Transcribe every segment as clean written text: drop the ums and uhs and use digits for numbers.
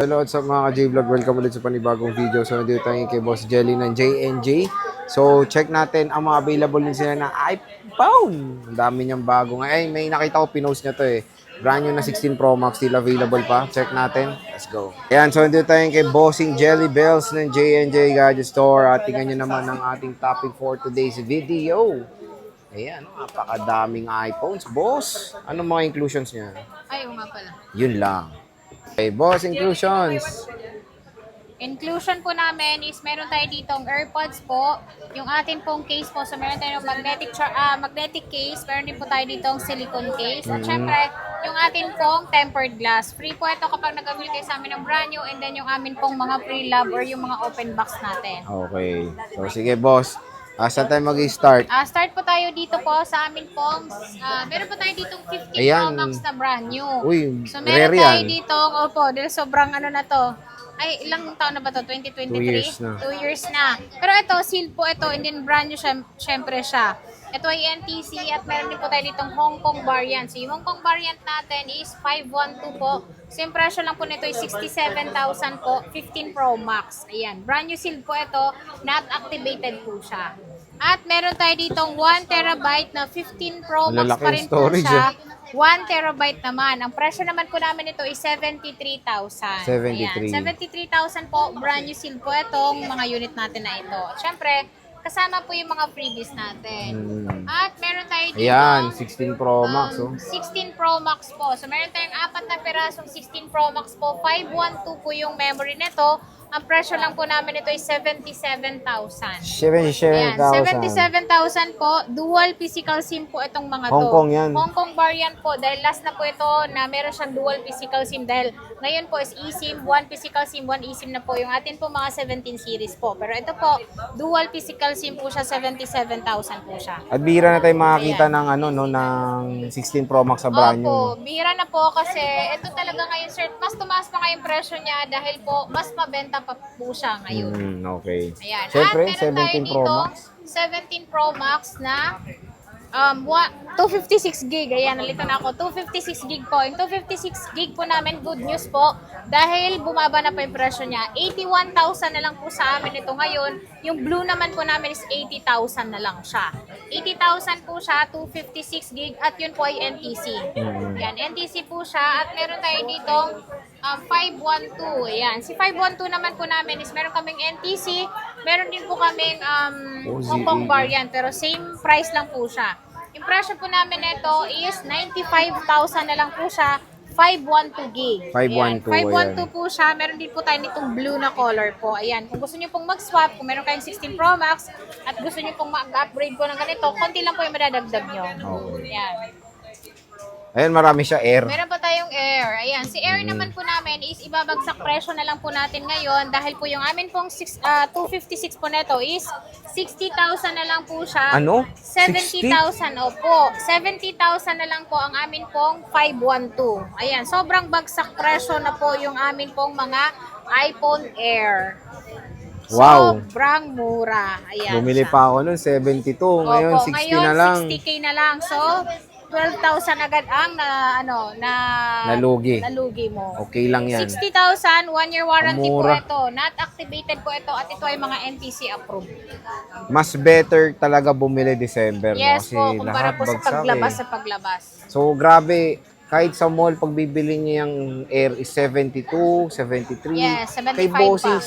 Hello sa mga ka-J-Vlog, welcome ulit sa panibagong video. So, nandito tayo kay Boss Jelly ng J&J. So, check natin ang mga available din sila na iPhone. Ang dami niyang bago. Ay, may nakita ko, pinost niya to eh. Brand new na 16 Pro Max, still available pa. Check natin. Let's go. Ayan, so nandito tayo kay Bossing Jelly Bells ng J&J Gadget Store. At tingnan nyo naman ang ating topic for today's video. Ayan, napakadaming iPhones. Boss, anong mga inclusions niya? Ay, nga pala. Yun lang. Okay, boss, inclusions. Inclusion po namin is meron tayo ditong AirPods po, yung atin pong case po. So meron tayong magnetic case, meron din po tayo ditong silicone case. At syempre, yung atin pong tempered glass. Free po ito kapag nag-avail kayo sa amin ng brand new, and then yung amin pong mga pre-lab or yung mga open box natin. Okay. So, sige, boss. Saan tayo mag-start? Start po tayo dito po sa amin pong, meron po tayo ditong 15 Ayan. Pro Max na brand new. Uy, So meron rare tayo yan. ditong, opo, dahil sobrang ano na to. Ay, ilang taon na ba to? 2023? 2 years na. 2 years na. Pero ito, sealed po ito, and then brand new syempre siya. Ito ay NTC at meron din po tayo ditong Hong Kong variant. So yung Hong Kong variant natin is 512 po. So yung presyo lang po nito is 67,000 po, 15 Pro Max. Ayan, brand new sealed po ito, not activated po siya. At meron tayo ditong 1 terabyte na 15 Pro Max Lalaki pa rin po storage, siya. 1 terabyte naman. Ang presyo naman po namin ito is 73,000. 73. Ayan, 73,000 po. Brand new seal po itong mga unit natin na ito. Siyempre, kasama po yung mga freebies natin. At meron tayo dito. Ayan, 16 Pro Max. 16 Pro Max po. So, meron tayong 4 na pirasong 16 Pro Max po. 512 po yung memory nito. Ang presyo lang po namin ito is 77,000. 77,000. Ayan, 77,000 po. Dual physical SIM po itong mga to. Hong Kong yan. Hong Kong variant po. Dahil last na po ito na meron siyang dual physical SIM. Dahil ngayon po is eSIM, 1 physical SIM, 1 eSIM na po yung atin po mga 17 series po. Pero ito po, dual physical SIM po siya, 77,000 po siya. At bihira na tayo makakita ng ng 16 Pro Max sa brand new. Opo, bihira na po kasi ito talaga ngayon, sir, mas tumaas pa ngayon presyo niya dahil po mas mabenta pa po siya ngayon. Okay. Ayan. Siyempre, At meron tayo 17 Pro dito, Max. 17 Pro Max na 256 gig. Ayan, nalito na ako. 256 gig po. Yung 256 gig po namin, good news po. Dahil bumaba na po yung presyo niya. 81,000 na lang po sa amin ito ngayon. Yung blue naman po namin is 80,000 na lang siya. 80,000 po siya, 256 gig. At yun po ay NTC. Yan, NTC po siya. At meron tayo dito 512. Ayan. Si 512 naman po namin is meron kaming NTC. Meron din po kaming Hong Kong variant. Pero same price lang po siya. Yung presyo po namin nito is 95,000 na lang po siya. 512 gig. 512, Ayan, 512 po siya. Meron din po tayo nitong blue na color po. Ayan. Kung gusto niyo pong mag-swap, kung meron kayong 16 Pro Max at gusto niyo pong mag-upgrade po ng ganito, konti lang po yung madadagdag nyo. Okay. Ayan. Ayan, marami siya air. Meron pa tayong Air. Ayan, si Air naman po namin is ibabagsak presyo na lang po natin ngayon dahil po yung amin pong 256 po neto is 60,000 na lang po siya. Ano? 70,000, opo. 70,000 na lang po ang amin pong 512. Ayan, sobrang bagsak presyo na po yung amin pong mga iPhone Air. Wow. Sobrang mura. Ayan. Bumili siya. pa ako nun, 72. Ngayon, Opo, 60 ngayon, na lang. 60K na lang. So, 12,000 agad ang nalugi mo. Okay lang yan. 60,000, 1-year warranty po Mura. ito. Not activated po ito at ito ay mga NTC approved. Mas better talaga bumili December. Yes no? Kasi po, kumpara lahat po sa bagsak paglabas eh. sa paglabas. So, grabe. Kahit sa mall, pag bibili niya yung Air is 72, 73. Yes, 75 Kay Bossing, pa.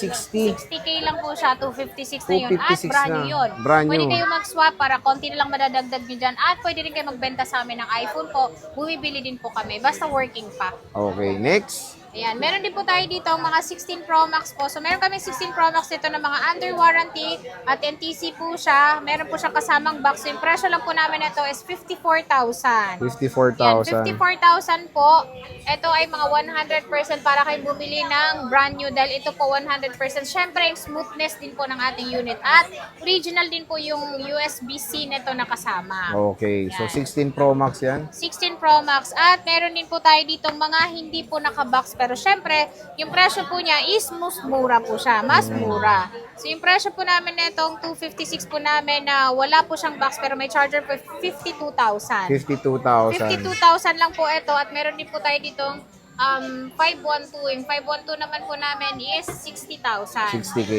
60. 60K lang po siya, 256 na yun. At 256 brand na. new yun. Brand Pwede new. kayo mag-swap para konti na lang madadagdag nyo dyan. At pwede rin kayo magbenta sa amin ng iPhone po. Bumibili din po kami. Basta working pa. Okay, next. Ayan, meron din po tayo dito mga 16 Pro Max po. So, meron kami 16 Pro Max dito na mga under warranty at NTC po siya. Meron po siya kasamang box. Yung presyo lang po namin ito is 54,000. 54,000. 54,000 po. Ito ay mga 100% para kayo bumili ng brand new dahil ito po 100%. Syempre, yung smoothness din po ng ating unit. At original din po yung USB-C nito na kasama. Okay, so Yan. 16 Pro Max yan. 16 Pro Max. At meron din po tayo dito mga hindi po naka-box. Pero syempre, yung presyo po niya is mas mura po siya. Mas mura. So yung presyo po namin nitong 256 po namin na wala po siyang box pero may charger po 52,000. 52,000. 52,000 lang po ito at meron din po tayo ditong 512. Yung 512 naman po namin is 60,000. 60K.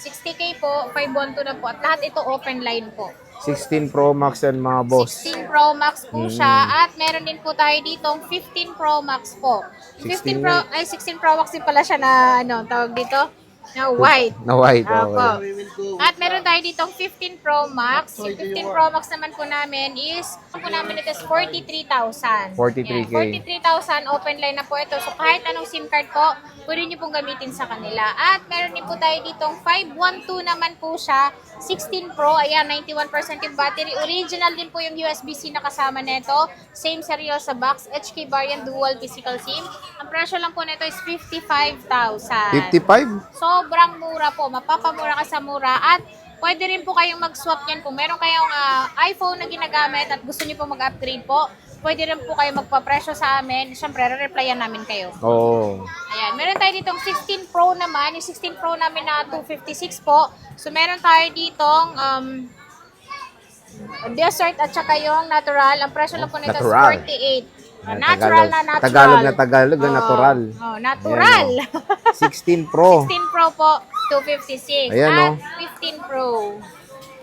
60K po, 512 na po. At lahat ito open line po. 16 Pro Max yan mga boss. 16 Pro Max po siya. At meron din po tayo ditong 15 Pro Max po. 16 16 Pro Max din pala siya na tawag dito? Na white. Na white. Opo. Okay. At meron tayo ditong 15 Pro Max. Yung 15 Pro Max naman po namin is, ito is 43,000. 43K. Yan, 43,000 open line na po ito. So kahit anong SIM card po, pwede nyo pong gamitin sa kanila. At meron din po tayo ditong 512 naman po siya. 16 Pro, ayan, 91% yung battery. Original din po yung USB-C na kasama nito. Same serial sa box. HK variant dual physical SIM. Ang presyo lang po nito is 55,000. 55? Sobrang mura po. Mapapamura ka sa mura. At pwede rin po kayong mag-swap yan. Kung meron kayong iPhone na ginagamit at gusto niyo po mag-upgrade po, pwede rin po kayo magpapresyo sa amin. Siyempre, re-replyan namin kayo. Oo. Ayan. Meron tayo ditong 16 Pro naman. Yung 16 Pro namin na 256 po. So, meron tayo ditong Desert at saka yung natural. Ang presyo lang po nito is Natural. 48. Natural na natural. Tagalog na Tagalog, natural. Oh, natural. Ayan, 16 Pro. 16 Pro po, 256. Ayan, at oh. 15 Pro.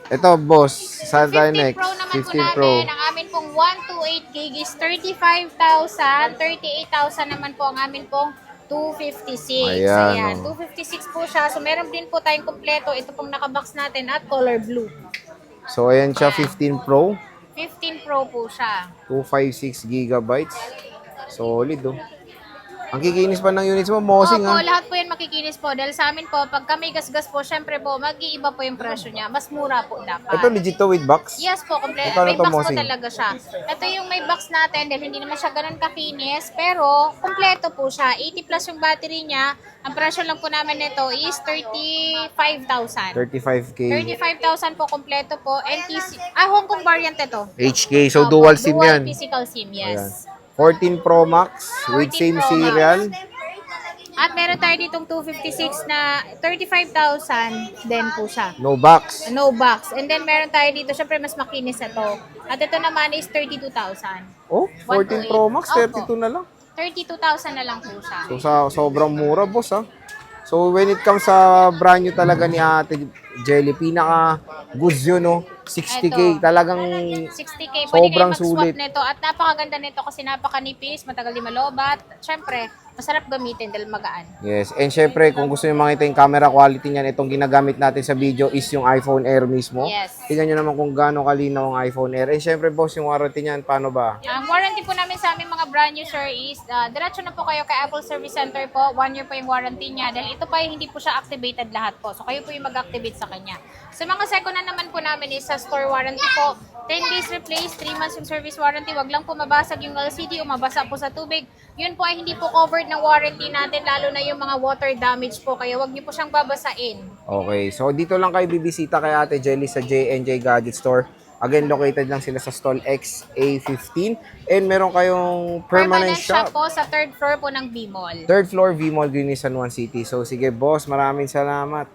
Ito, boss. Saan tayo 15 next? Pro naman po 15 Pro. namin. Ang amin pong 128 gig is 35,000. 38,000 naman po ang amin pong 256. Ayan, oh. 256 po siya. So, meron din po tayong kompleto. Ito pong nakabox natin at color blue. So, ayan siya, 15 Pro. 15 Pro po siya. 256 gigabytes. Solid, oh. Ang kikinis pa ng units mo, mosing, Opo, ha? lahat po yan makikinis po. Dahil sa amin po, pag kami gasgas po, syempre po, mag-iiba po yung presyo niya. Mas mura po dapat. Ito, legit to with box? Yes po, kompleto. Magkano May to, box po Mosing? talaga siya. Ito yung may box natin dahil hindi naman siya ganun kakinis, pero kompleto po siya. 80 plus yung battery niya. Ang presyo lang po namin nito is 35,000. 35K. 35,000 po kompleto po. NTC. Hong Kong variant ito. HK. So, Opo, dual SIM yan. physical SIM, yes. Ayan. 14 Pro Max with 14 same Pro Max. serial. At meron tayo ditong 256 na 35,000 din po siya. No box. No box. And then meron tayo dito, syempre mas makinis na to. At ito naman is 32,000. Oh, 14 Pro Max, Opo. 32 na lang. 32,000 na lang po siya. So, sobrang mura, boss, ha? So, when it comes sa brand new talaga ni Ate Jelly, pinaka goods yun, no? 60K, Ito. talagang 60K. Pwede kayo sobrang mag-swap sulit. nito. At napakaganda nito kasi napakanipis, matagal di malobat. Syempre, masarap gamitin dahil magaan. Yes, and syempre, kung gusto nyo makita yung camera quality niyan, itong ginagamit natin sa video is yung iPhone Air mismo. Yes. Tingnan nyo naman kung gaano kalinaw ang iPhone Air. And syempre, boss, yung warranty niyan, paano ba? Ang warranty po namin sa aming mga brand new, sir, is diretso na po kayo kay Apple Service Center po. 1 year po yung warranty niya. Dahil ito pa hindi po siya activated lahat po. So, kayo po yung mag-activate sa kanya. Sa mga second na naman po namin is sa store warranty po. 10 days replace, 3 months yung service warranty. Wag lang po mabasag yung LCD o mabasa po sa tubig. Yun po ay hindi po covered ng warranty natin, lalo na yung mga water damage po. Kaya wag niyo po siyang babasain. Okay, so dito lang kayo bibisita kay Ate Jelly sa J&J Gadget Store. Again, located lang sila sa stall XA15. And meron kayong permanent shop. po sa 3rd floor po ng B-Mall. 3rd floor, V-Mall, Green San Juan City. So sige boss, maraming salamat.